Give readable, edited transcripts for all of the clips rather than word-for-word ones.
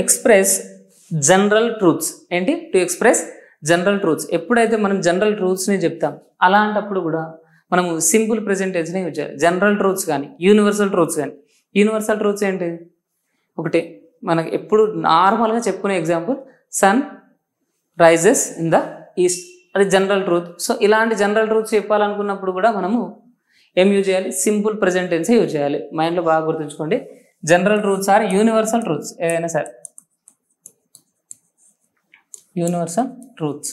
Express general truths. ఏంటి? To express general truths. ఎప్పుడైతే మనం జనరల్ ట్రూత్స్ని చెప్తాం అలాంటప్పుడు కూడా మనము సింపుల్ ప్రెజెంట్ టెన్స్ని యూజ్ చేయాలి. జనరల్ ట్రూత్స్ కానీ యూనివర్సల్ ట్రూత్స్ కానీ. యూనివర్సల్ ట్రూత్స్ ఏంటి? ఒకటే మనకి ఎప్పుడు నార్మల్గా చెప్పుకునే example sun rises in the east, అది జనరల్ ట్రూత్. సో ఇలాంటి జనరల్ ట్రూత్స్ చెప్పాలనుకున్నప్పుడు కూడా మనము ఏం యూజ్ చేయాలి? సింపుల్ ప్రెజెంట్ టెన్సే యూజ్ చేయాలి. మైండ్లో బాగా గుర్తుంచుకోండి. General truths or universal truths. ఏదైనా సరే యూనివర్సల్ ట్రూత్స్.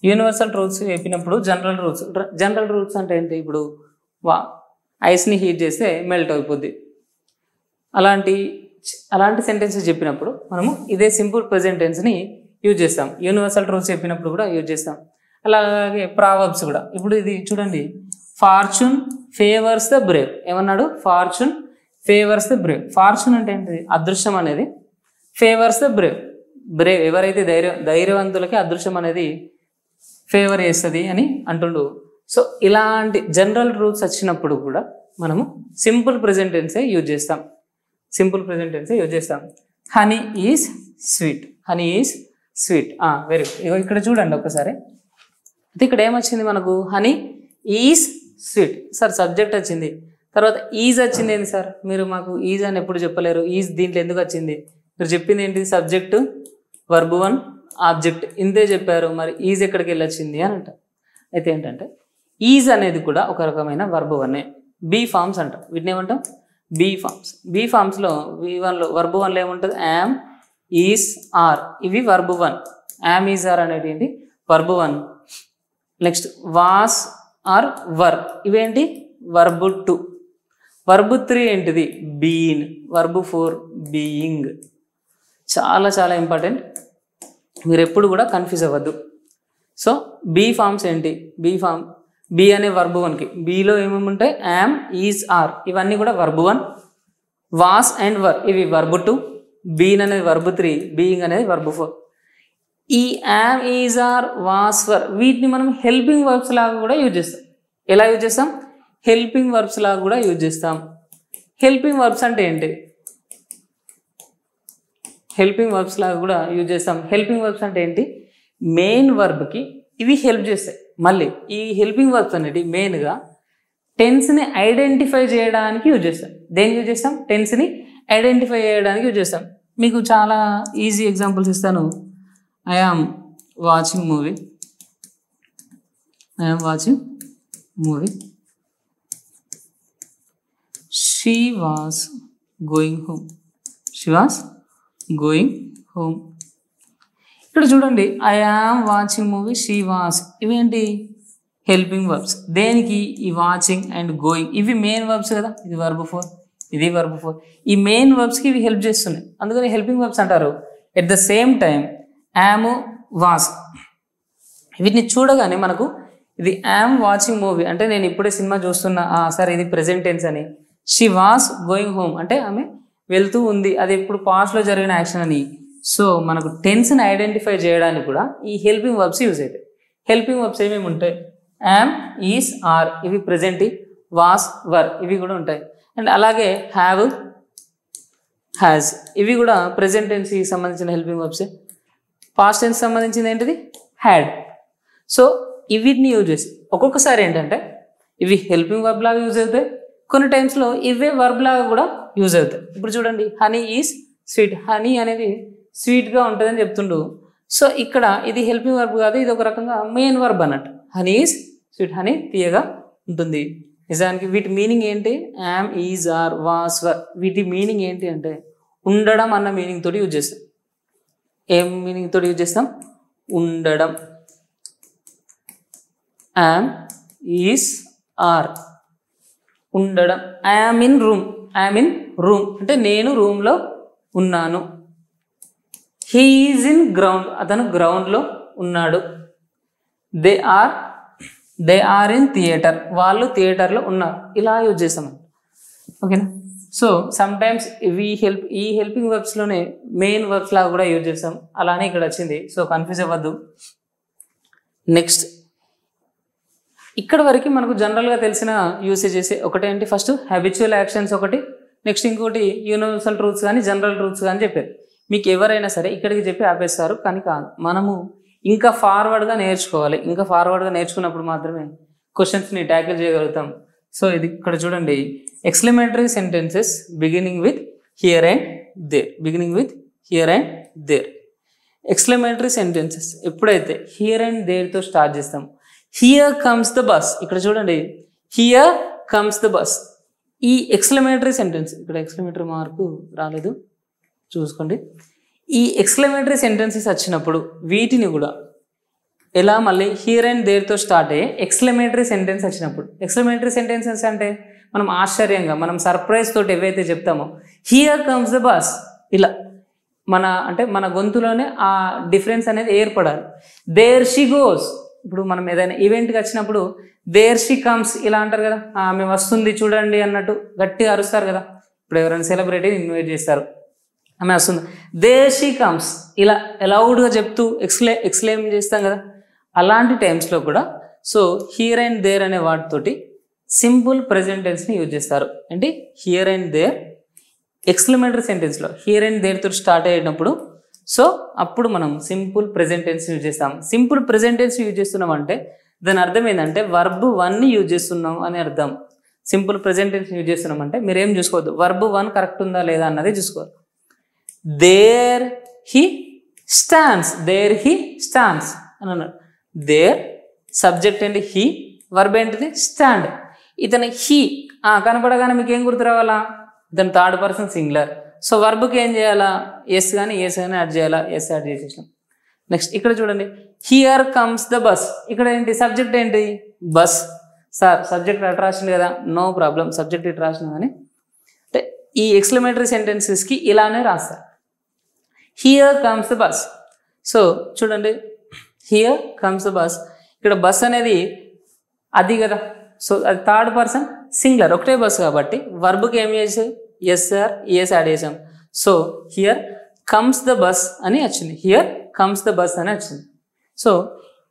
యూనివర్సల్ ట్రూత్స్ చెప్పినప్పుడు జనరల్ ట్రూత్స్. జనరల్ ట్రూత్స్ అంటే ఏంటి? ఇప్పుడు ఐస్ని హీట్ చేస్తే మెల్ట్ అయిపోద్ది. అలాంటి సెంటెన్సెస్ చెప్పినప్పుడు మనము ఇదే సింపుల్ ప్రెజెంట్ టెన్స్ని యూజ్ చేస్తాం. యూనివర్సల్ ట్రూత్స్ చెప్పినప్పుడు కూడా యూజ్ చేస్తాం. అలాగే ప్రావర్బ్స్ కూడా. ఇప్పుడు ఇది చూడండి, ఫార్చ్యూన్ ఫేవర్స్ ద బ్రేవ్. ఏమన్నాడు? Fortune favours the Brave. Fortune అంటే ఏంటి? అదృష్టం అనేది. Favours the Brave. బ్రేవ్ ఎవరైతే ధైర్యవంతులకి అదృష్టం అనేది ఫేవర్ చేస్తుంది అని అంటుండు. సో ఇలాంటి జనరల్ ట్రూత్స్ వచ్చినప్పుడు కూడా మనము సింపుల్ ప్రెజెంట్ టెన్సే యూజ్ చేస్తాం. సింపుల్ ప్రెజెంట్ టెన్సే యూజ్ చేస్తాం. Honey is sweet. Honey is sweet. Very good. ఇక్కడ చూడండి ఒకసారి. అయితే ఇక్కడ ఏమొచ్చింది మనకు? Honey is sweet. Sir subject వచ్చింది, తర్వాత ఈజ్ వచ్చింది. ఏంటి సార్ మీరు మాకు ఈజ్ అని ఎప్పుడు చెప్పలేరు? ఈజ్ దీంట్లో ఎందుకు వచ్చింది? మీరు చెప్పింది ఏంటి? సబ్జెక్టు, వర్బ్ 1, ఆబ్జెక్ట్, ఇంతే చెప్పారు. మరి ఈజ్ ఎక్కడికి వెళ్ళొచ్చింది అని అంట. అయితే ఏంటంటే ఈజ్ అనేది కూడా ఒక రకమైన వర్బ్ 1. బీ ఫార్మ్స్ అంటాం. వీటిని ఏమంటాం? Be forms. బీ ఫార్మ్స్లో V1లో వర్బ్ 1లో ఏముంటుంది? Am, is, are. ఇవి వర్బ్ 1. యామ్, ఈజ్, ఆర్ అనేది ఏంటి? Verb 1. Next was or were. ఇవేంటి? వర్బ్ 2. వర్బ్ 3 ఏంటిది? బీన్. Verb 4 being. చాలా చాలా ఇంపార్టెంట్. మీరు ఎప్పుడు కూడా కన్ఫ్యూజ్ అవ్వద్దు. సో బీ ఫార్మ్స్ ఏంటి? బీ ఫార్మ్, బీ అనే వర్బ్ 1కి బీలో ఏమేమి ఉంటాయి? Am, is, are. ఇవన్నీ కూడా వర్బ్ 1. వాస్ అండ్ వర్ ఇవి వర్బ్ 2. బీన్ అనేది వర్బ్ 3. బీయింగ్ అనేది వర్బ్ 4. ఈ యామ్, ఈజ్, ఆర్, వాస్, వర్ వీటిని మనం హెల్పింగ్ వర్బ్స్ లాగా కూడా యూజ్ చేస్తాం. ఎలా యూజ్ చేస్తాం? హెల్పింగ్ వర్బ్స్ లాగా కూడా యూజ్ చేస్తాం. హెల్పింగ్ వర్బ్స్ అంటే ఏంటి? హెల్పింగ్ వర్బ్స్ లాగా కూడా యూజ్ చేస్తాం. హెల్పింగ్ వర్బ్స్ అంటే ఏంటి? మెయిన్ వర్బ్కి ఇవి హెల్ప్ చేస్తాయి. మళ్ళీ ఈ హెల్పింగ్ వర్బ్స్ అనేవి మెయిన్గా టెన్స్ని ఐడెంటిఫై చేయడానికి యూజ్ చేస్తాం. దేనికి యూజ్ చేస్తాం? టెన్స్ని ఐడెంటిఫై చేయడానికి యూజ్ చేస్తాం. మీకు చాలా ఈజీ ఎగ్జాంపుల్స్ ఇస్తాను. I am watching movie. I am watching movie. She was going home. She was going home. ఇక్కడ చూడండి, I am watching movie, she was, ఇవేంటి? Helping verbs. దేనికి? ఈ వాచింగ్ అండ్ గోయింగ్ ఇవి మెయిన్ వర్బ్స్ కదా. ఇది verb 4, ఇది వర్బ్ 4. ఈ మెయిన్ వర్బ్స్కి ఇవి హెల్ప్ చేస్తున్నాయి, అందుకని హెల్పింగ్ వర్బ్స్ అంటారు. At the same time yam, was వీటిని చూడగానే మనకు ఇది యామ్ వాచింగ్ మూవీ అంటే నేను ఇప్పుడే సినిమా చూస్తున్నా, సరే ఇది ప్రెజెంట్ టెన్స్ అని. షీ వాస్ గోయింగ్ హోమ్ అంటే ఆమె వెళ్తూ ఉంది, అది ఇప్పుడు పాస్ట్లో జరిగిన యాక్షన్ అని. సో మనకు టెన్స్ని ఐడెంటిఫై చేయడానికి కూడా ఈ హెల్పింగ్ వర్బ్స్ యూజ్ అవుతాయి. హెల్పింగ్ వర్బ్స్ ఏమేమి ఉంటాయి? యామ్, ఈస్, ఆర్ ఇవి ప్రెజెంట్. వాస్, వర్ ఇవి కూడా ఉంటాయి. అండ్ అలాగే హ్యావ్, హ్యాజ్ ఇవి కూడా ప్రెజెంట్ టెన్స్కి సంబంధించిన హెల్పింగ్ వర్బ్సే. పాస్ట్ టెన్స్ సంబంధించింది ఏంటిది? హ్యాడ్. సో వీటిని యూజ్ చేసి ఒక్కొక్కసారి ఏంటంటే ఇవి హెల్పింగ్ వర్బ్ లాగా యూజ్ అవుతాయి, కొన్ని టైమ్స్లో ఇవే వర్బ్ లాగా కూడా యూజ్ అవుతాయి. ఇప్పుడు చూడండి, హనీ ఈజ్ స్వీట్. హనీ అనేది స్వీట్గా ఉంటుందని చెప్తుండు. సో ఇక్కడ ఇది హెల్పింగ్ వర్బ్ కాదు, ఇది ఒక రకంగా మెయిన్ వర్బ్ అన్నట్టు. హనీ ఈజ్ స్వీట్, హనీ తీయగా ఉంటుంది. నిజానికి వీటి మీనింగ్ ఏంటి? యామ్, ఈజ్, ఆర్, వాస్, వర్ వీటి మీనింగ్ ఏంటి అంటే ఉండడం అన్న మీనింగ్ తోటి యూజ్ చేస్తాం. ఏం మీనింగ్ తోటి యూజ్ చేస్తాం? ఉండడం. యామ్, ఈజ్, ఆర్ ఉండడం. I am in room. I am in room అంటే నేను రూమ్లో ఉన్నాను. హీ ఈజ్ ఇన్ గ్రౌండ్ అతను గ్రౌండ్లో ఉన్నాడు. దే ఆర్ ఇన్ థియేటర్ వాళ్ళు థియేటర్లో ఉన్నారు. ఇలా యూజ్ చేస్తాం. ఓకేనా? సో సమ్ టైమ్స్ ఈ హెల్పింగ్ వర్బ్స్లోనే మెయిన్ వర్బ్స్ లాగా కూడా యూజ్ చేస్తాం. అలానే ఇక్కడ వచ్చింది. సో కన్ఫ్యూజ్ అవ్వద్దు. నెక్స్ట్ ఇక్కడ వరకు మనకు జనరల్గా తెలిసిన యూసేజెస్ ఒకటేంటి? ఫస్ట్ హ్యాబిచువల్ యాక్షన్స్ ఒకటి, నెక్స్ట్ ఇంకోటి యూనివర్సల్ ట్రూత్స్ కానీ జనరల్ ట్రూత్స్ కానీ చెప్పారు. మీకు ఎవరైనా సరే ఇక్కడికి చెప్పి ఆపేస్తారు, కానీ కాదు, మనము ఇంకా ఫార్వర్డ్గా నేర్చుకోవాలి. ఇంకా ఫార్వర్డ్గా నేర్చుకున్నప్పుడు మాత్రమే క్వశ్చన్స్ని ట్యాకిల్ చేయగలుగుతాం. సో ఇది ఇక్కడ చూడండి, exclamatory sentences beginning with here and there, beginning with here and there. Exclamatory sentences ఎప్పుడైతే హియర్ అండ్ దేర్తో స్టార్ట్ చేస్తాం, హియర్ కమ్స్ ద బస్, ఇక్కడ చూడండి హియర్ కమ్స్ ద బస్, ఈ ఎక్స్క్లమేటరీ సెంటెన్స్, ఇక్కడ ఎక్స్క్లమేటరీ మార్కు రాలేదు చూసుకోండి. ఈ ఎక్స్క్లమేటరీ సెంటెన్సెస్ వచ్చినప్పుడు వీటిని కూడా ఎలా మళ్ళీ హియర్ అండ్ దేర్తో స్టార్ట్ అయ్యే ఎక్స్క్లమేటరీ సెంటెన్స్ వచ్చినప్పుడు, ఎక్స్క్లమేటరీ సెంటెన్సెస్ అంటే మనం ఆశ్చర్యంగా మనం సర్ప్రైజ్ తోటి ఏవైతే చెప్తామో హియర్ కమ్స్ ద బస్, ఇలా మన గొంతులోనే ఆ డిఫరెన్స్ అనేది ఏర్పడాలి. దేర్ షీ గోస్, ఇప్పుడు మనం ఏదైనా ఈవెంట్కి వచ్చినప్పుడు దేర్ షీ కమ్స్ ఇలా అంటారు కదా, ఆమె వస్తుంది చూడండి అన్నట్టు గట్టిగా అరుస్తారు కదా. ఇప్పుడు ఎవరైనా సెలబ్రిటీని ఇన్వైట్ చేస్తారు, ఆమె వస్తుంది, దేర్ షీ కమ్స్ ఇలా లౌడ్గా చెప్తూ ఎక్స్క్లెయిమ్ చేస్తాం కదా. అలాంటి టైమ్స్లో కూడా సో హియర్ అండ్ దేర్ అనే వాటితోటి సింపుల్ ప్రెజెంట్ టెన్స్ని యూజ్ చేస్తారు. అంటే హియర్ అండ్ దేర్ ఎక్స్క్లమేటరీ సెంటెన్స్లో హియర్ అండ్ దేర్ తోటి స్టార్ట్ అయ్యేటప్పుడు సో అప్పుడు మనం సింపుల్ ప్రెజెంట్ టెన్స్ యూజ్ చేస్తాం. సింపుల్ ప్రెజెంట్ టెన్స్ యూజ్ చేస్తున్నాం అంటే దాని అర్థం ఏంటంటే వర్బ్ 1ని యూజ్ చేస్తున్నాం అని అర్థం. సింపుల్ ప్రెజెంట్ టెన్స్ యూజ్ చేస్తున్నాం అంటే మీరు ఏం చూసుకోవద్దు, వర్బ్ 1 కరెక్ట్ ఉందా లేదా అన్నది చూసుకోవాలి. There he stands, there he stands అని అన్నాడు. దేర్ సబ్జెక్ట్ ఏంటి హీ, వర్బ్ ఏంటిది స్టాండ్. ఇతను హీ కనపడగానే మీకు ఏం గుర్తు రావాలా, ఇతను థర్డ్ పర్సన్ సింగులర్. సో వర్బ్కి ఏం చేయాలా, ఎస్ కానీ యాడ్ చేయాలా, ఎస్ యాడ్ చేసేసాం. నెక్స్ట్ ఇక్కడ చూడండి, హియర్ కమ్స్ ద బస్, ఇక్కడ ఏంటి సబ్జెక్ట్ ఏంటి బస్. సార్ సబ్జెక్ట్ అటు రాసింది కదా, నో ప్రాబ్లం, సబ్జెక్ట్ ఇటు రాసిన కానీ అంటే ఈ ఎక్స్క్లమేటరీ సెంటెన్సెస్కి ఇలానే రాస్తారు. Here comes the bus, so చూడండి హియర్ కమ్స్ ద బస్, ఇక్కడ బస్ అనేది అది కదా, సో అది థర్డ్ పర్సన్ సింగులర్ ఒకటే బస్ కాబట్టి వర్బ్కి ఏం చేసాం, ఎస్ సార్ ఎస్ యాడ్ చేసాం. So here comes the bus అని వచ్చింది, హియర్ కమ్స్ ద బస్ అని వచ్చింది. సో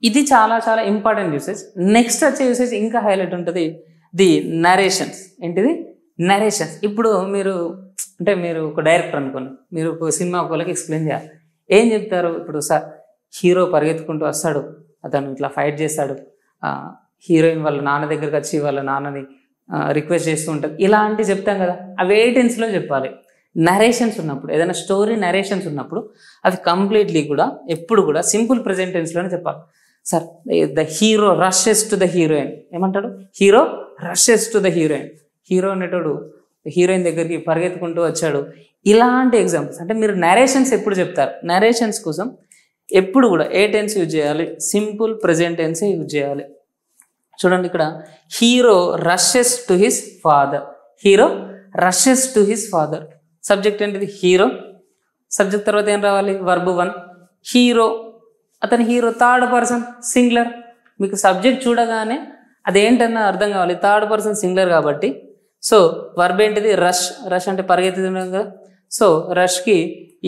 ఇది చాలా చాలా ఇంపార్టెంట్ యూసేజ్. నెక్స్ట్ వచ్చే యూసేజ్ ఇంకా హైలైట్ ఉంటుంది, ది నరేషన్స్. ఏంటిది నరేషన్స్. ఇప్పుడు మీరు ఒక డైరెక్టర్ అనుకోండి, మీరు ఒక సినిమా ఒకళ్ళకి ఎక్స్ప్లెయిన్ చేయాలి. ఏం చెప్తారు, ఇప్పుడు సార్ హీరో పరిగెత్తుకుంటూ వస్తాడు, అతను ఇట్లా ఫైట్ చేస్తాడు, హీరోయిన్ వాళ్ళ నాన్న దగ్గరికి వచ్చి వాళ్ళ నాన్నని రిక్వెస్ట్ చేస్తూ ఉంటుంది, ఇలాంటివి చెప్తాం కదా. అవి ఏ టెన్స్లో చెప్పాలి, నరేషన్స్ ఉన్నప్పుడు, ఏదైనా స్టోరీ నరేషన్స్ ఉన్నప్పుడు అవి కంప్లీట్లీ కూడా ఎప్పుడు కూడా సింపుల్ ప్రెజెంట్ టెన్స్లోనే చెప్పాలి. Sir the hero rushes to the heroine, ఏమంటాడు, hero rushes to the heroine, hero అనేటోడు హీరోయిన్ దగ్గరికి పరిగెత్తుకుంటూ వచ్చాడు. ఇలాంటి ఎగ్జాంపుల్స్ అంటే మీరు నరేషన్స్ ఎప్పుడు చెప్తారు, నరేషన్స్ కోసం ఎప్పుడు కూడా ఏ టెన్స్ యూజ్ చేయాలి, సింపుల్ ప్రెజెంట్ టెన్సే యూజ్ చేయాలి. చూడండి ఇక్కడ hero rushes to his father, hero rushes to his father, subject ఏంటిది హీరో, సబ్జెక్ట్ తర్వాత ఏం రావాలి వర్బ్ 1, హీరో అతని హీరో థర్డ్ పర్సన్ సింగులర్, మీకు సబ్జెక్ట్ చూడగానే అదేంటన్న అర్థం కావాలి, థర్డ్ పర్సన్ సింగులర్ కాబట్టి. సో వర్బ్ ఏంటిది రష్, రష్ అంటే పరిగెత్తుతున్నాం కదా, సో రష్కి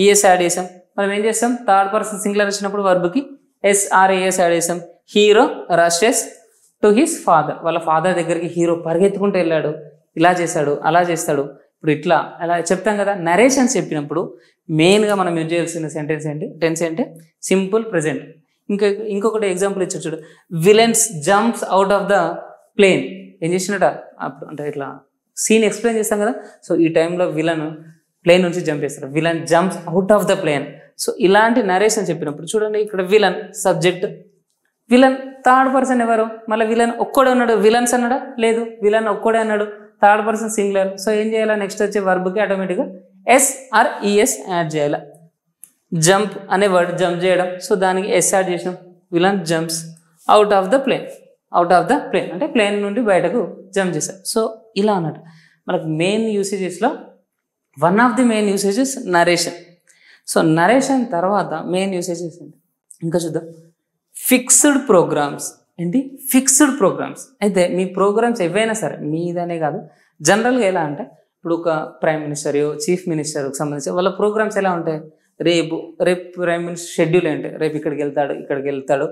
ఈఎస్ యాడ్ చేసాం. మనం ఏం చేస్తాం, థర్డ్ పర్సన్ సింగులర్ వచ్చినప్పుడు వర్బ్కి ఎస్ఆర్ఏఎస్ యాడ్ చేసాం. Hero rushes to his father, వాళ్ళ ఫాదర్ దగ్గరికి హీరో పరిగెత్తుకుంటూ వెళ్ళాడు, ఇలా చేశాడు అలా చేస్తాడు. ఇప్పుడు ఇట్లా అలా చెప్తాం కదా. నరేషన్స్ చెప్పినప్పుడు మెయిన్గా మనం యూజ్ చేయాల్సిన సెంటెన్స్ ఏంటి, టెన్స్ ఏంటి సింపుల్ ప్రెజెంట్. ఇంకొకటి ఎగ్జాంపుల్ ఇచ్చాడు చూడు, villains jumps out of the plane. ఏం చేసినట అప్పుడు అంటే ఇట్లా సీన్ ఎక్స్ప్లెయిన్ చేస్తాం కదా, సో ఈ టైంలో విలన్ ప్లేన్ నుంచి జంప్ చేస్తారు, villain jumps out of the plane. So ఇలాంటి నరేషన్ చెప్పినప్పుడు చూడండి, ఇక్కడ villain subject, villain third person ఎవరు, మళ్ళీ విలన్ ఒక్కడే ఉన్నాడు, విలన్స్ అన్నాడా లేదు, విలన్ ఒక్కడే అన్నాడు, థర్డ్ పర్సన్ సింగులర్. సో ఏం చేయాలా, నెక్స్ట్ వచ్చే వర్బ్కి ఆటోమేటిక్గా ఎస్ఆర్ఈఎస్ యాడ్ చేయాలి. జంప్ అనే వర్డ్ జంప్ చేయడం, సో దానికి ఎస్ యాడ్ చేసినాం, villain jumps out of the plane, out of the plane అంటే ప్లేన్ నుండి బయటకు జంప్ చేశారు. సో ఇలా అన్నట్టు మనకు మెయిన్ యూసేజెస్లో one of the main usages narration. So narration తర్వాత మెయిన్ యూసేజెస్ ఏంటి ఇంకా చూద్దాం. Fixed programs. ఏంటి ఫిక్స్డ్ ప్రోగ్రామ్స్. అయితే మీ ప్రోగ్రామ్స్ ఏవైనా సరే మీదనే కాదు, జనరల్గా ఎలా అంటే ఇప్పుడు ఒక ప్రైమ్ మినిస్టర్ చీఫ్ మినిస్టర్కి సంబంధించి వాళ్ళ ప్రోగ్రామ్స్ ఎలా ఉంటాయి, రేపు ప్రైమ్ మినిస్టర్ షెడ్యూల్ ఏంటి, రేపు ఇక్కడికి వెళ్తాడు,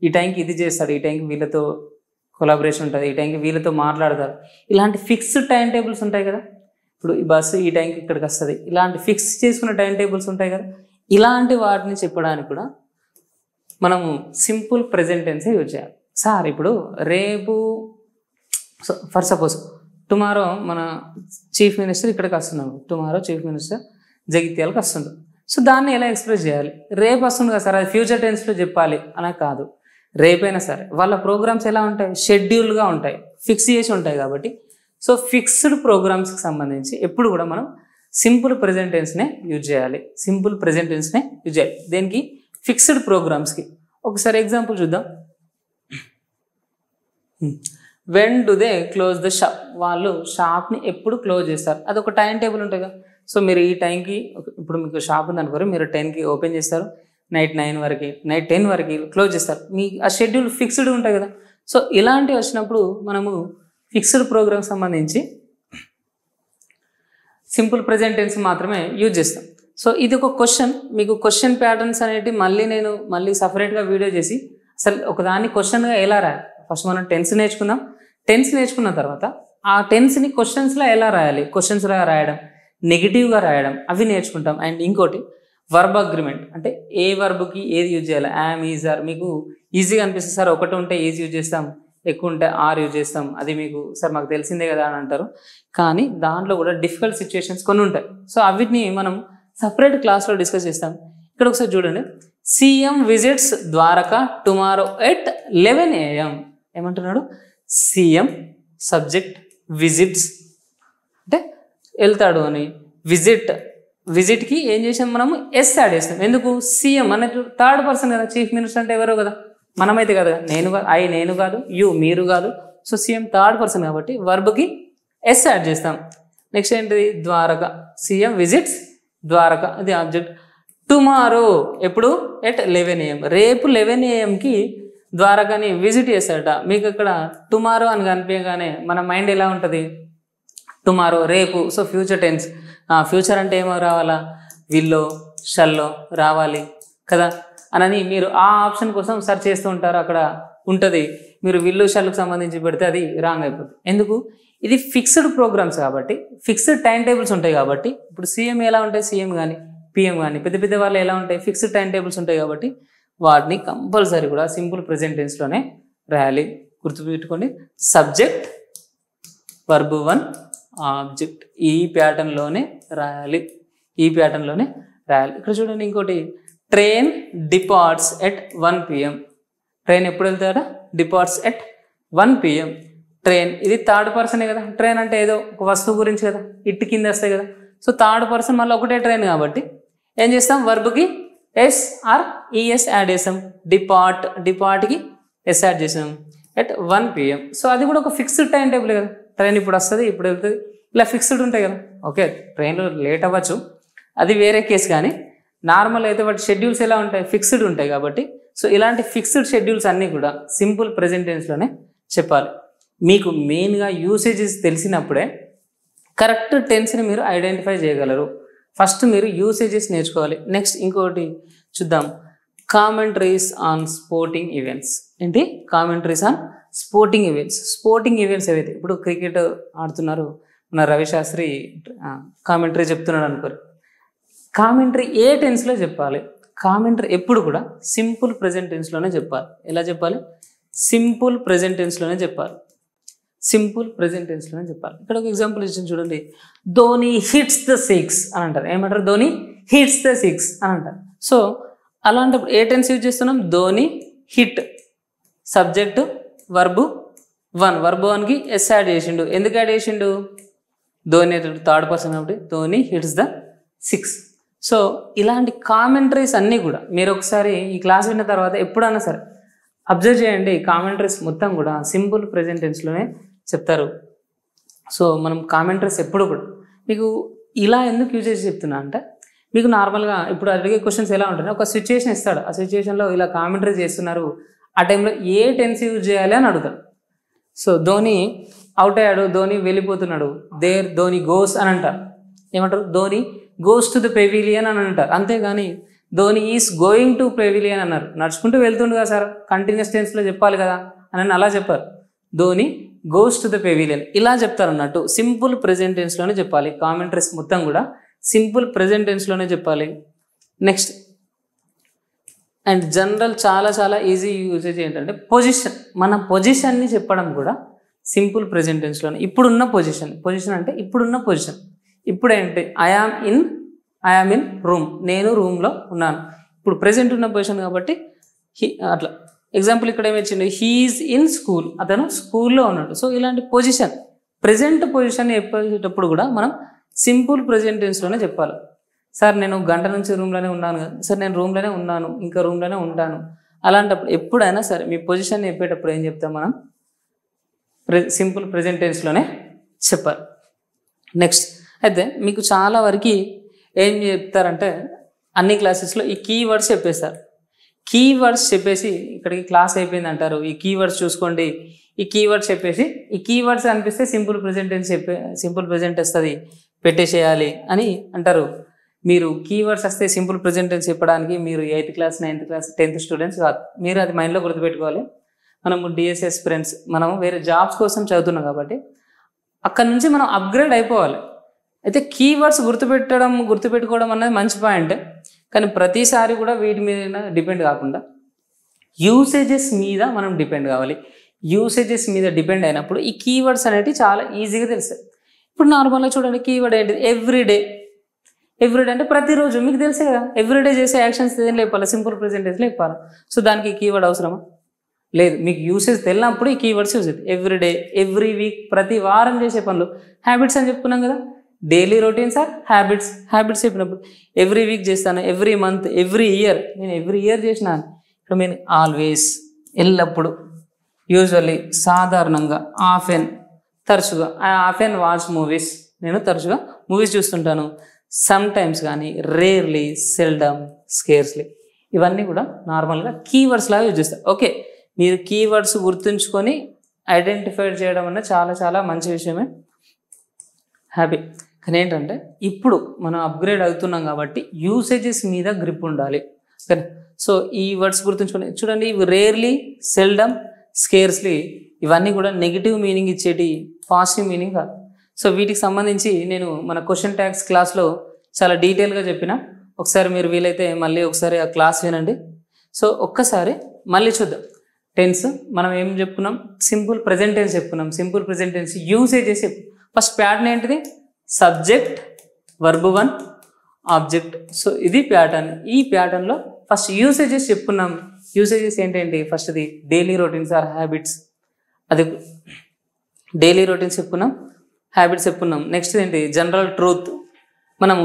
ఈ టైంకి ఇది చేస్తాడు, ఈ టైంకి వీళ్ళతో కొలాబరేషన్ ఉంటుంది, ఈ టైంకి వీళ్ళతో మాట్లాడతారు. ఇలాంటి ఫిక్స్డ్ టైం టేబుల్స్ ఉంటాయి కదా. ఇప్పుడు ఈ బస్సు ఈ టైంకి ఇక్కడికి వస్తుంది, ఇలాంటి ఫిక్స్ చేసుకున్న టైం టేబుల్స్ ఉంటాయి కదా. ఇలాంటి వాటిని చెప్పడానికి కూడా మనము సింపుల్ ప్రెజెంట్ టెన్సే యూజ్ చేయాలి. సార్ ఇప్పుడు రేపు ఫర్ సపోజ్ టుమారో మన చీఫ్ మినిస్టర్ ఇక్కడికి వస్తున్నాడు, టుమారో చీఫ్ మినిస్టర్ జగిత్యాలకు వస్తుండు. సో దాన్ని ఎలా ఎక్స్ప్రెస్ చేయాలి? రేపు వస్తుంది కదా సార్, అది ఫ్యూచర్ టెన్స్లో చెప్పాలి అలా కాదు. రేపైనా సరే వాళ్ళ ప్రోగ్రామ్స్ ఎలా ఉంటాయి, షెడ్యూల్గా ఉంటాయి, ఫిక్స్ చేసి ఉంటాయి. కాబట్టి సో ఫిక్స్డ్ ప్రోగ్రామ్స్కి సంబంధించి ఎప్పుడు కూడా మనం సింపుల్ ప్రెజెంట్ టెన్స్నే యూజ్ చేయాలి. సింపుల్ ప్రెజెంట్ టెన్స్నే యూజ్ చేయాలి దేనికి? ఫిక్స్డ్ ప్రోగ్రామ్స్కి. ఒకసారి ఎగ్జాంపుల్ చూద్దాం. When do they close the shop? వాళ్ళు షాప్ని ఎప్పుడు క్లోజ్ చేస్తారు? అది ఒక టైం టేబుల్ ఉంటుంది కదా. సో మీరు ఈ టైంకి, ఇప్పుడు మీకు షాప్ ఉంది అనుకోరు, మీరు 10కి ఓపెన్ చేస్తారు, నైట్ 9 వరకు, నైట్ 10 వరకు క్లోజ్ చేస్తారు. మీ ఆ షెడ్యూల్ ఫిక్స్డ్ ఉంటాయి కదా. సో ఇలాంటివి వచ్చినప్పుడు మనము ఫిక్స్డ్ ప్రోగ్రామ్ సంబంధించి సింపుల్ ప్రెజెంట్ టెన్స్ మాత్రమే యూజ్ చేస్తాం. సో ఇది ఒక క్వశ్చన్, మీకు క్వశ్చన్ ప్యాటర్న్స్ అనేవి మళ్ళీ సపరేట్గా వీడియో చేసి అసలు ఒకదాన్ని క్వశ్చన్గా ఎలా రాయాలి. ఫస్ట్ మనం టెన్స్ నేర్చుకుందాం. టెన్స్ నేర్చుకున్న తర్వాత ఆ టెన్స్ని క్వశ్చన్స్లో ఎలా రాయాలి, క్వశ్చన్స్లో రాయడం, నెగిటివ్గా రాయడం, అవి నేర్చుకుంటాం. అండ్ ఇంకోటి వర్బ్ అగ్రిమెంట్, అంటే ఏ వర్బ్కి ఏది యూజ్ చేయాలి. యామ్, ఈజ్, ఆర్ మీకు ఈజీగా అనిపిస్తుంది సార్, ఒకటి ఉంటే ఈజ్ యూజ్ చేస్తాం, ఎక్కువ ఉంటే ఆర్ యూజ్ చేస్తాం, అది మీకు సార్ మాకు తెలిసిందే కదా అని అంటారు. కానీ దాంట్లో కూడా డిఫికల్ట్ సిచ్యువేషన్స్ కొన్ని ఉంటాయి. సో అవిటిని మనం సపరేట్ క్లాస్లో డిస్కస్ చేస్తాం. ఇక్కడ ఒకసారి చూడండి. CM visits Dwarka tomorrow at 11 AM. ఏమంటున్నాడు? సీఎం సబ్జెక్ట్, విజిట్స్ అంటే వెళ్తాడు అని, విజిట్కి ఏం చేసాం మనము? ఎస్ యాడ్ చేస్తాం. ఎందుకు? సీఎం అన్నట్టు థర్డ్ పర్సన్ కదా, చీఫ్ మినిస్టర్ అంటే ఎవరో కదా, మనమైతే కదా, నేను కాదు, యూ మీరు కాదు. సో సీఎం థర్డ్ పర్సన్ కాబట్టి వర్బ్కి ఎస్ యాడ్ చేస్తాం. నెక్స్ట్ ఏంటిది? ద్వారక, సీఎం విజిట్స్ ద్వారక, ఇది ఆబ్జెక్ట్. టుమారో ఎప్పుడు? At 11 AM. రేపు 11 AMకి ద్వారకాని విజిట్ చేస్తాడట. మీకు ఇక్కడ టుమారో అని కనిపించగానే మన మైండ్ ఎలా ఉంటుంది? టుమారో రేపు. So future tense. ఫ్యూచర్ అంటే ఏమో రావాలా? విల్లో, షల్లో రావాలి కదా అని మీరు ఆ ఆప్షన్ కోసం సెర్చ్ చేస్తూ ఉంటారు. అక్కడ ఉంటుంది, మీరు విల్లు షల్కి సంబంధించి పెడితే అది రాంగ్ అయిపోతుంది. ఎందుకు? ఇది ఫిక్స్డ్ ప్రోగ్రామ్స్ కాబట్టి, ఫిక్స్డ్ టైం టేబుల్స్ ఉంటాయి కాబట్టి. ఇప్పుడు సీఎం ఎలా ఉంటాయి, సీఎం కానీ పిఎం కానీ పెద్ద వాళ్ళు ఎలా ఉంటాయి, ఫిక్స్డ్ టైం టేబుల్స్ ఉంటాయి కాబట్టి వాటిని కంపల్సరీ కూడా సింపుల్ ప్రెజెంట్ టెన్స్లోనే రాయాలి. గుర్తుపెట్టుకోండి, సబ్జెక్ట్, వర్బ్ 1, ఆబ్జెక్ట్, ఈ ప్యాటర్న్లోనే రాయాలి. ఇక్కడ చూడండి ఇంకోటి, train departs at 1 PM. Train ఎప్పుడు వెళ్తాడా? Departs at 1 PM. ట్రైన్, ఇది థర్డ్ పర్సనే కదా. ట్రైన్ అంటే ఏదో ఒక వస్తువు గురించి కదా, ఇట్ కింద వస్తాయి కదా. సో థర్డ్ పర్సన్ మళ్ళీ ఒకటే ట్రైన్ కాబట్టి ఏం చేస్తాం? వర్బ్కి ఎస్ ఆర్ ఈఎస్ యాడ్ చేసాం. డిపార్ట్కి ఎస్ యాడ్ చేసాం ఎట్ 1 PM. సో అది కూడా ఒక ఫిక్స్డ్ టైం టేబుల్ కదా. ట్రైన్ ఇప్పుడు వస్తుంది, ఇప్పుడు వెళ్తుంది, ఇలా ఫిక్స్డ్ ఉంటాయి కదా. ఓకే, ట్రైన్లో లేట్ అవ్వచ్చు, అది వేరే కేసు. కానీ నార్మల్ అయితే వాటి షెడ్యూల్స్ ఎలా ఉంటాయి? ఫిక్స్డ్ ఉంటాయి కాబట్టి. సో ఇలాంటి ఫిక్స్డ్ షెడ్యూల్స్ అన్నీ కూడా సింపుల్ ప్రెజెంట్ టెన్స్లోనే చెప్పాలి. మీకు మెయిన్గా యూసేజెస్ తెలిసినప్పుడే కరెక్ట్ టెన్స్ని మీరు ఐడెంటిఫై చేయగలరు. ఫస్ట్ మీరు యూసేజెస్ నేర్చుకోవాలి. నెక్స్ట్ ఇంకోటి చూద్దాం, కామెంటరీస్ ఆన్ స్పోర్టింగ్ ఈవెంట్స్. ఏంటి? కామెంటరీస్ ఆన్ స్పోర్టింగ్ ఈవెంట్స్ ఏవైతే ఇప్పుడు క్రికెట్ ఆడుతున్నారు, మన రవిశాస్త్రి కామెంటరీ చెప్తున్నాడు అనుకోరు. కామెంటరీ ఏ టెన్స్లో చెప్పాలి? కామెంటరీ ఎప్పుడు కూడా సింపుల్ ప్రెజెంట్ టెన్స్లోనే చెప్పాలి. ఎలా చెప్పాలి? సింపుల్ ప్రెజెంట్ టెన్స్లోనే చెప్పాలి. ఇక్కడ ఒక ఎగ్జాంపుల్ ఇచ్చింది చూడండి. ధోని హిట్స్ ద 6 అని అంటారు. ఏమంటారు? ధోని హిట్స్ ద 6 అని అంటారు. సో అలాంటప్పుడు ఏ టెన్స్ యూజ్ చేస్తున్నాం? ధోని హిట్, సబ్జెక్ట్, వర్బ్ 1కి ఎస్ యాడ్ చేసిండు. ఎందుకు యాడ్ చేసిండు? ధోని థర్డ్ పర్సన్ కాబట్టి ధోని హిట్స్ ద 6. సో ఇలాంటి కామెంటరీస్ అన్నీ కూడా మీరు ఒకసారి ఈ క్లాస్ విన్న తర్వాత ఎప్పుడన్నా సరే అబ్జర్వ్ చేయండి. కామెంటరీస్ మొత్తం కూడా సింపుల్ ప్రెజెంట్ టెన్స్లోనే చెప్తారు. సో మనం కామెంటరీస్ ఎప్పుడు కూడా మీకు ఇలా ఎందుకు యూజ్ చేసి చెప్తున్నా అంటే, మీకు నార్మల్గా ఇప్పుడు అడిగే క్వశ్చన్స్ ఎలా ఉంటాయి, ఒక సిచ్యువేషన్ ఇస్తాడు, ఆ సిచ్యువేషన్లో ఇలా కామెంటరీ చేస్తున్నారు, ఆ టైంలో ఏ టెన్స్ యూజ్ చేయాలి అని అడుగుతాడు. సో ధోని అవుట్ అయ్యాడు, ధోని వెళ్ళిపోతున్నాడు, ధోని గోస్ అని అంటారు. ఏమంటారు? Dhoni goes to the pavilion అని అంటారు. అంతేగాని Dhoni is going to pavilion అన్నారు. నడుచుకుంటూ వెళ్తుండు కదా సార్, కంటిన్యూస్ టెన్స్లో చెప్పాలి కదా అని అలా చెప్పారు. Dhoni goes to the pavilion ఇలా చెప్తారు అన్నట్టు. సింపుల్ ప్రెజెంట్ టెన్స్లోనే చెప్పాలి. కామెంటరీస్ మొత్తం కూడా సింపుల్ ప్రెజెంట్ టెన్స్లోనే చెప్పాలి. నెక్స్ట్ అండ్ జనరల్ చాలా చాలా ఈజీ యూజేజ్ ఏంటంటే పొజిషన్, మన పొజిషన్ని చెప్పడం కూడా సింపుల్ ప్రెజెంట్ టెన్స్లోనే. ఇప్పుడున్న పొజిషన్ అంటే ఇప్పుడున్న పొజిషన్. ఇప్పుడు ఏంటి, ఐ ఆమ్ ఇన్ రూమ్, నేను రూమ్లో ఉన్నాను. ఇప్పుడు ప్రెజెంట్ ఉన్న పొజిషన్ కాబట్టి అట్లా. ఎగ్జాంపుల్ ఇక్కడ ఏమిచ్చింది, హీఈస్ ఇన్ స్కూల్, అతను స్కూల్లో ఉన్నాడు. సో ఇలాంటి పొజిషన్, ప్రెజెంట్ పొజిషన్ చెప్పేటప్పుడు కూడా మనం సింపుల్ ప్రెజెంట్ టెన్స్లోనే చెప్పాలి. సార్ నేను గంట నుంచి రూమ్లోనే ఉన్నాను కదా, సార్ నేను రూమ్లోనే ఉన్నాను, ఇంకా రూమ్లోనే ఉంటాను. అలాంటప్పుడు ఎప్పుడైనా సరే మీ పొజిషన్ చెప్పేటప్పుడు ఏం చెప్తాం మనం, సింపుల్ ప్రెజెంట్ టెన్స్లోనే చెప్పాలి. నెక్స్ట్ అయితే మీకు చాలా వరకు ఏం చెప్తారంటే అన్ని క్లాసెస్లో ఈ కీవర్డ్స్ చెప్పేస్తారు. కీవర్డ్స్ చెప్పేసి ఇక్కడికి క్లాస్ అయిపోయింది అంటారు, ఈ కీవర్డ్స్ చూసుకోండి, ఈ కీవర్డ్స్ చెప్పేసి ఈ కీవర్డ్స్ అనిపిస్తే simple present tense simple present వస్తుంది పెట్టేసేయాలి అని అంటారు. మీరు కీవర్డ్స్ వస్తే సింపుల్ ప్రెజెంట్ టెన్స్ చెప్పడానికి మీరు 8th class 9th class 10th students కాదు. మీరు అది మైండ్లో గుర్తుపెట్టుకోవాలి. మనము డిఎస్ఎస్ ఫ్రెండ్స్, మనము వేరే జాబ్స్ కోసం చదువుతున్నాం కాబట్టి అక్కడ నుంచి మనం అప్గ్రేడ్ అయిపోవాలి. అయితే కీవర్డ్స్ గుర్తుపెట్టుకోవడం అనేది మంచి పాయింట్, కానీ ప్రతిసారి కూడా వీటి మీద డిపెండ్ కాకుండా యూసేజెస్ మీద మనం డిపెండ్ కావాలి. యూసేజెస్ మీద డిపెండ్ అయినప్పుడు ఈ కీవర్డ్స్ అనేవి చాలా ఈజీగా తెలుస్తాయి. ఇప్పుడు నార్మల్గా చూడండి, కీవర్డ్ ఏంటిది, ఎవ్రీడే అంటే ప్రతిరోజు, మీకు తెలుసే కదా. ఎవ్రీడే చేసే యాక్షన్స్ ఏం లేపాలి, సింపుల్ ప్రెజెంట్ టెన్స్ లేపాలి. సో దానికి కీవర్డ్ అవసరమా? లేదు. మీకు యూసేజ్ తెలినప్పుడు ఈ కీవర్డ్స్ యూజ్ అవుతాయి. ఎవ్రీడే, ఎవ్రీ వీక్, ప్రతి వారం చేసే పనులు. హ్యాబిట్స్ అని చెప్పుకున్నాం కదా, డైలీ రొటీన్స్ ఆర్ హ్యాబిట్స్ చెప్పినప్పుడు ఎవ్రీ వీక్ చేస్తాను, ఎవ్రీ మంత్, ఎవ్రీ ఇయర్. నేను ఎవ్రీ ఇయర్ చేసినాను. ఇక్కడ నేను ఆల్వేస్, ఎల్లప్పుడు, యూజువల్లీ, సాధారణంగా, ఆఫెన్, తరచుగా. ఐ ఆఫెన్ వాచ్ మూవీస్, నేను తరచుగా మూవీస్ చూస్తుంటాను. సమ్ టైమ్స్ కానీ, రేర్లీ, సెల్డమ్, స్కేర్స్లీ, ఇవన్నీ కూడా నార్మల్గా కీవర్డ్స్ లాగా యూజ్ చేస్తారు. ఓకే, మీరు కీవర్డ్స్ గుర్తుంచుకొని ఐడెంటిఫై చేయడం అన్న చాలా చాలా మంచి విషయమే, హ్యాపీ. కానీ ఏంటంటే ఇప్పుడు మనం అప్గ్రేడ్ అవుతున్నాం కాబట్టి యూసేజెస్ మీద గ్రిప్ ఉండాలి. ఓకే, సో ఈ వర్డ్స్ గుర్తుంచుకొని చూడండి. ఇవి రేర్లీ, సెల్డమ్, స్కేర్స్లీ, ఇవన్నీ కూడా నెగిటివ్ మీనింగ్ ఇచ్చేటి, పాజిటివ్ మీనింగ్ కాదు. సో వీటికి సంబంధించి నేను మన క్వశ్చన్ ట్యాగ్స్ క్లాస్లో చాలా డీటెయిల్గా చెప్పిన. ఒకసారి మీరు వీలైతే మళ్ళీ ఒకసారి ఆ క్లాస్ వినండి. సో ఒక్కసారి మళ్ళీ చూద్దాం. టెన్స్ మనం ఏం చెప్పుకున్నాం, సింపుల్ ప్రెజెంట్ టెన్స్ చెప్పుకున్నాం. Simple present tense usages first pattern ఏంటిది, సబ్జెక్ట్, వర్బ్ 1, ఆబ్జెక్ట్. సో ఇది ప్యాటర్న్. ఈ ప్యాటర్న్లో ఫస్ట్ యూసేజెస్ చెప్పుకున్నాం. యూసేజెస్ ఏంటంటే ఫస్ట్ది డైలీ రొటీన్స్ ఆర్ హ్యాబిట్స్, అది డైలీ రొటీన్స్ చెప్పుకున్నాం, హ్యాబిట్స్ చెప్పుకున్నాం. నెక్స్ట్ ఏంటి, జనరల్ ట్రూత్. మనము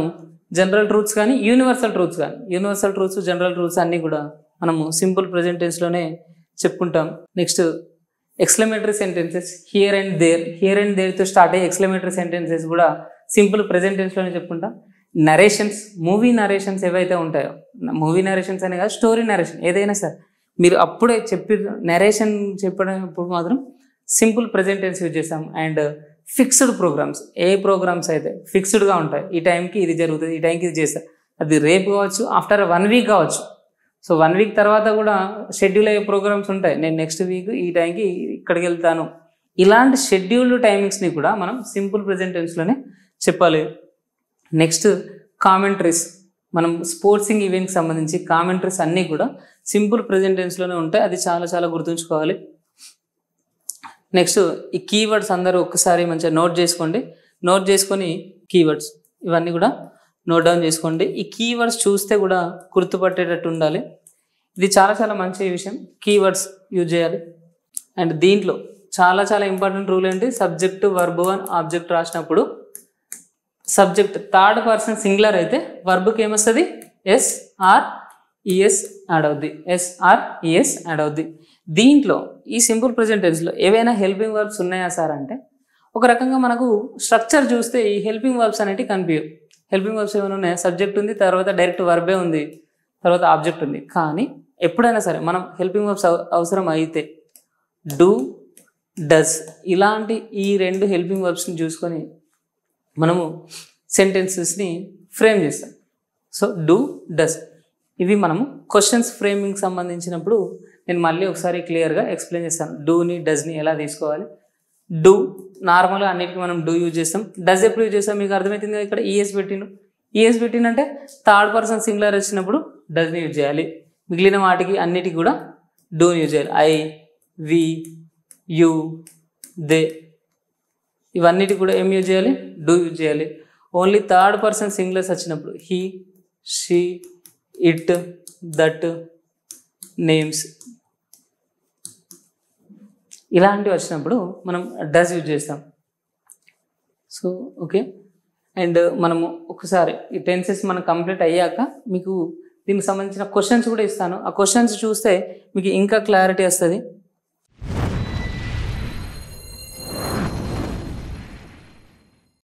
జనరల్ ట్రూత్స్ కానీ యూనివర్సల్ ట్రూత్స్ జనరల్ ట్రూత్స్ అన్నీ కూడా మనము సింపుల్ ప్రెజెంట్ టెన్స్లోనే చెప్పుకుంటాం. Next exclamatory sentences, here and దేర్తో స్టార్ట్ అయ్యే ఎక్స్క్లమేటరీ సెంటెన్సెస్ కూడా సింపుల్ ప్రెజెంట్ టెన్స్లోనే చెప్పుకుంటాం. నరేషన్స్, మూవీ నరేషన్స్ ఏవైతే ఉంటాయో, మూవీ నరేషన్స్ అనే కాదు, స్టోరీ నరేషన్ ఏదైనా సరే మీరు అప్పుడే నరేషన్ చెప్పినప్పుడు మాత్రం సింపుల్ ప్రెజెంట్ టెన్స్ యూజ్ చేస్తాం. అండ్ ఫిక్స్డ్ ప్రోగ్రామ్స్, ఏ ప్రోగ్రామ్స్ అయితే ఫిక్స్డ్గా ఉంటాయి, ఈ టైంకి ఇది జరుగుతుంది, ఈ టైంకి ఇది చేస్తారు, అది రేపు కావచ్చు, ఆఫ్టర్ 1 వీక్ కావచ్చు. సో 1 వీక్ తర్వాత కూడా షెడ్యూల్ అయ్యే ప్రోగ్రామ్స్ ఉంటాయి. నేను నెక్స్ట్ వీక్ ఈ టైంకి ఇక్కడికి వెళ్తాను. ఇలాంటి షెడ్యూల్డ్ టైమింగ్స్ని కూడా మనం సింపుల్ ప్రెజెంట్ టెన్స్లోనే చెప్పాలి. నెక్స్ట్ కామెంటరీస్, మనం స్పోర్ట్సింగ్ ఈవెంట్కి సంబంధించి కామెంటరీస్ అన్నీ కూడా సింపుల్ ప్రెజెంట్ టెన్స్లోనే ఉంటాయి. అది చాలా చాలా గుర్తుంచుకోవాలి. నెక్స్ట్ ఈ కీవర్డ్స్ అందరూ ఒక్కసారి మంచిగా నోట్ చేసుకొని కీవర్డ్స్ ఇవన్నీ కూడా నోట్ డౌన్ చేసుకోండి. ఈ కీవర్డ్స్ చూస్తే కూడా గుర్తుపట్టేటట్టు ఉండాలి. ఇది చాలా చాలా మంచి విషయం, కీవర్డ్స్ యూజ్ చేయాలి. అండ్ దీంట్లో చాలా చాలా ఇంపార్టెంట్ రూల్ ఏంటి, సబ్జెక్ట్, వర్బ్ 1, ఆబ్జెక్ట్ రాసినప్పుడు సబ్జెక్ట్ థర్డ్ పర్సన్ సింగులర్ అయితే వర్బ్కి ఏమొస్తుంది, ఎస్ఆర్ఈఎస్ యాడ్ అవుద్ది. దీంట్లో ఈ సింపుల్ ప్రెజెంట్ టెన్స్లో ఏవైనా హెల్పింగ్ వర్బ్స్ ఉన్నాయా సార్ అంటే, ఒక రకంగా మనకు స్ట్రక్చర్ చూస్తే ఈ హెల్పింగ్ వర్బ్స్ అనేవి కనిపించవు. హెల్పింగ్ వర్బ్స్ ఏమైనా ఉన్నాయా, సబ్జెక్ట్ ఉంది, తర్వాత డైరెక్ట్ వర్బే ఉంది, తర్వాత ఆబ్జెక్ట్ ఉంది. కానీ ఎప్పుడైనా సరే మనం హెల్పింగ్ వర్బ్స్ అవసరం అయితే డూ, డస్, ఇలాంటి ఈ 2 హెల్పింగ్ వర్బ్స్ని చూసుకొని మనము సెంటెన్సెస్ని ఫ్రేమ్ చేస్తాం. సో డూ, డస్, ఇవి మనము క్వశ్చన్స్ ఫ్రేమింగ్ సంబంధించినప్పుడు నేను మళ్ళీ ఒకసారి క్లియర్గా ఎక్స్ప్లెయిన్ చేస్తాను. డూని, డస్ని ఎలా తీసుకోవాలి. డూ నార్మల్గా అన్నిటికీ మనం డూ యూజ్ చేస్తాం. డస్ ఎప్పుడు యూజ్ చేస్తాం మీకు అర్థమవుతుంది కదా. ఇక్కడ ఈఎస్ పెట్టిండంటే థర్డ్ పర్సన్ సింగులర్ వచ్చినప్పుడు డస్ని యూజ్ చేయాలి. మిగిలిన వాటికి అన్నిటికి కూడా డూని యూజ్ చేయాలి. ఐ, వి, యు, దే ఇవన్నిటికి కూడా ఏం యూజ్ చేయాలి? డూ యూజ్ చేయాలి. ఓన్లీ థర్డ్ పర్సన్ సింగులర్స్ వచ్చినప్పుడు he, she, it, that, names ఇలాంటివి వచ్చినప్పుడు మనం డస్ యూజ్ చేస్తాం. సో ఓకే, అండ్ మనము ఒకసారి ఈ టెన్సెస్ మనం కంప్లీట్ అయ్యాక మీకు దీనికి సంబంధించిన క్వశ్చన్స్ కూడా ఇస్తాను. ఆ క్వశ్చన్స్ చూస్తే మీకు ఇంకా క్లారిటీ వస్తుంది.